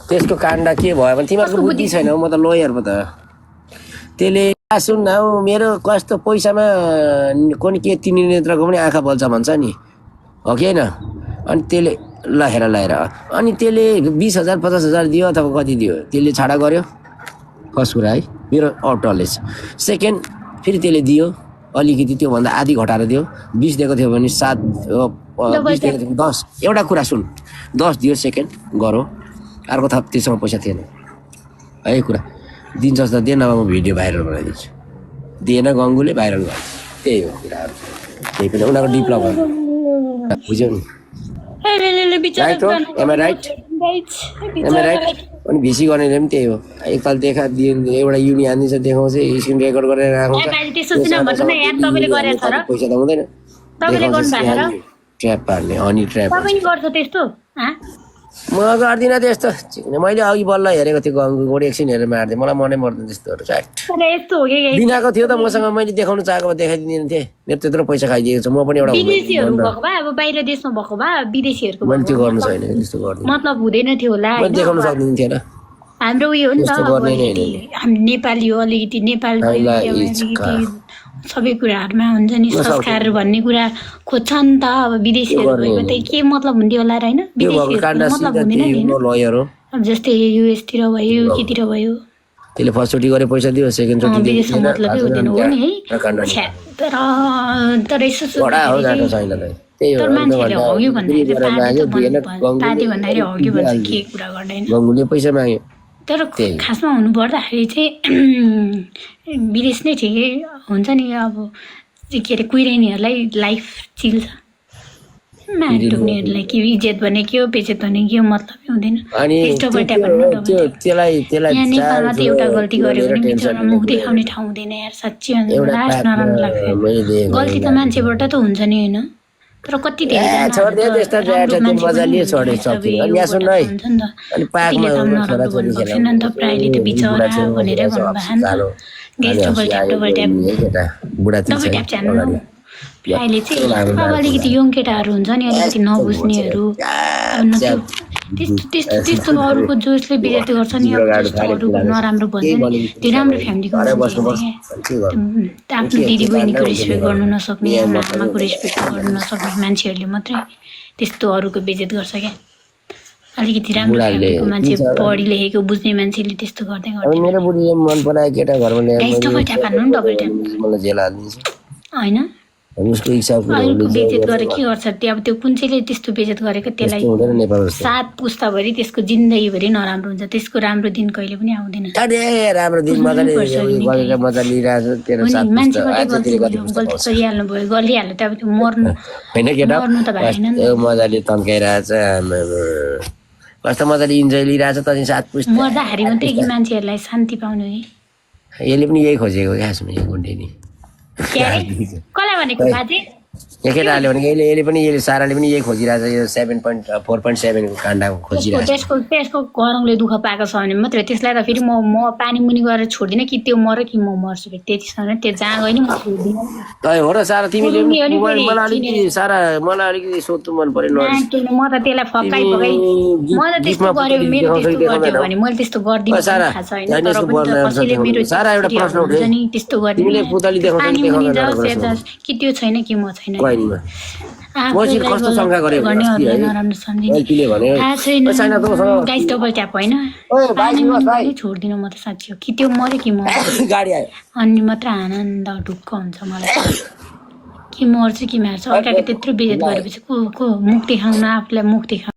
त्यसको काण्ड के भयो भने तिमीहरूको बुद्धि छैन म त लयर पो त त्यसले सुन न मेरो कस्तो पैसामा कुनै के तिनी नेत्रको पनि आँखा बल्छ भन्छ नि हो कि होइन अनि त्यसले लहेर अनि त्यसले 20,000 50,000 दियो अथवा कति दियो त्यसले छाडा गर्यो फर्स्ट कुरा है मेरो अटोले सेकेन्ड फेरि त्यसले दियो अलिकति त्योभन्दा आधी घटाएर दियो 20 दिएको थियो भने 7 20 दिएको थियो 10 एउटा कुरा सुन 10 दियो सेकेन्ड गरौँ अर्को थप त्यसमा पैसा थिएन है कुरा दिन्छ जस्तो दिएन अब म भिडियो भाइरल बनाइदिन्छु दिएन गङ्गुले भाइरल भयो त्यही हो कुराहरू त्यही पनि उनीहरूको डिप्लोमा भयो बुझ्यौ नि राइट हो एम आई राइट अनि भिसी गर्नेले पनि त्यही हो एकताल देखा एउटा युनि हानिदिन्छ देखाउँछ स्क्रिन रेकर्ड गरेर राखाउँछ पैसा त हुँदैन ट्र्याप पार्ने हनी ट्र्याप म गर्दिनँ त्यस्तो मैले अघि बल्ल हेरेको थिएँ गङ्गुबाट एकछिन हेरेर मार्दै मलाई मनै पर्दैन त्यस्तोहरू बिनाको थियो त मसँग मैले देखाउनु चाहेको भए देखाइदिँदैन थिएँ मेरो त्यत्रो पैसा खाइदिएको छ म पनि एउटा बाहिर देशमा भएको भए विदेशीहरूको मैले त्यो गर्नु छैन त्यस्तो गर्नु मतलब हुँदैन थियो होला मैले देखाउनु सक्दिनँ थिएन हाम्रो उयो हो नि त हामी नेपाली हो अलिकति नेपाल सबै कुराहरूमा हुन्छ नि संस्कार भन्ने कुरा खोज्छ नि त अब विदेशीहरू भएको त के मतलब हुन्थ्यो होला र होइन मतलब हुँदैन अब जस्तै युएसतिर भयो केतिर भयो त्यसले फर्स्ट चोटि गरे पैसा दियो सेकेन्ड चोटि विदेशमा मतलबै हुँदैन हो नि है तर यसो तर मान्छेले हग्यो भन्दाखेरि हग्यो भन्छ के कुरा गर्दैन गङ्गुले पैसा माग्यो तर खासमा हुनुपर्दाखेरि चाहिँ विदेश नै ठिकै हुन्छ नि अब के अरे कुहिरानीहरूलाई लाइफ चिल्छ माटुक्नेहरूलाई के इज्जत भने के हो बेइज्जत भने के हो मतलबै हुँदैन यहाँ नेपालमा त एउटा गल्ती गर्यो भने बिचरा मुख देखाउने ठाउँ हुँदैन यार साँच्ची लास्ट नराम्रो लाग्छ गल्ती त मान्छेबाट त हुन्छ नि होइन तर कति अहिले चाहिँ अब अलिकति यङ केटाहरू हुन्छ नि अलिकति नबुझ्नेहरू त्यस्तो अरूको जसले बेइज्जती गर्छ नि अरूको नराम्रो भन्छ नि त्यो राम्रो फ्यामिलीको आफ्नो दिदी बहिनीको रेस्पेक्ट गर्नु नसक्ने आफ्नो आमाको रेस्पेक्ट गर्नु नसक्ने मान्छेहरूले मात्रै त्यस्तो अरूको बेइज्जत गर्छ क्या अलिकति राम्रो फ्यामिलीको मान्छे पढी लेखेको बुझ्ने मान्छेले त्यस्तो गर्दै होइन उसको हिसाबले बेइज्जत गरेर के गर्छ त्यो अब त्यो कुन चाहिँले त्यस्तो बेइज्जत गरेको त्यसलाई 7 पुस्ताभरि त्यसको जिन्दगीभरि नराम्रो हुन्छ त्यसको राम्रो दिन कहिले पनि आउँदैन राम्रो दिन गल्ती गरिहाल्नु भयो गरिहाल्नु त अब त्यो मर्नु त भएन मजाले तन्काइरहेछ कस्तो मजाले इन्जोय लिइरहेछ त 7 पुस्ता मर्दाखेरि मात्रै कि मान्छेहरूलाई शान्ति पाउनु है यसले पनि यही खोजेको खासमा यो गुन्डेनी कसलाई भनेको बाजे केटाहरूले भने यसले पनि यसले साराले पनि यही खोजिरहेछ यो 7.4.7 को काण्डको खोजिरहेछ त्यसको गरौँले दुःख पाएको छ भने मात्रै त्यसलाई त फेरि म पानी मुनि गरेर छोड्दिनँ कि त्यो मर कि म मर्छु त्यतिसँग त्यो जहाँ गयो नि म छोड्दिनँ हो र सारा तिमीले मलाई अलिकति सोध्नु मन पर्यो म त त्यसलाई फकाइ म त त्यस्तो गर्यो मेरो त्यस्तो गर्यो भने मैले त्यस्तो गर्दिनँ थाहा छ हैन तर पनि कसैले मेरो सारा एउटा प्रश्न उठ्यो नि त्यस्तो गर्दिनँ पानी मुनि जाओस् कि त्यो छैन कि म छैन कस्तो शङ्का गरे नराम्रो सम्झिने गाइस डबल ट्याप होइन छोड्दिनँ म त साँच्ची हो कि त्यो मऱ्यो कि म अनि मात्र आनन्द ढुक्क हुन्छ मलाई कि मर्छु कि मार्छु अर्काको त्यत्रो बेइज्जत गरेपछि को मुख देखाउन आफूलाई मुख देखाउनु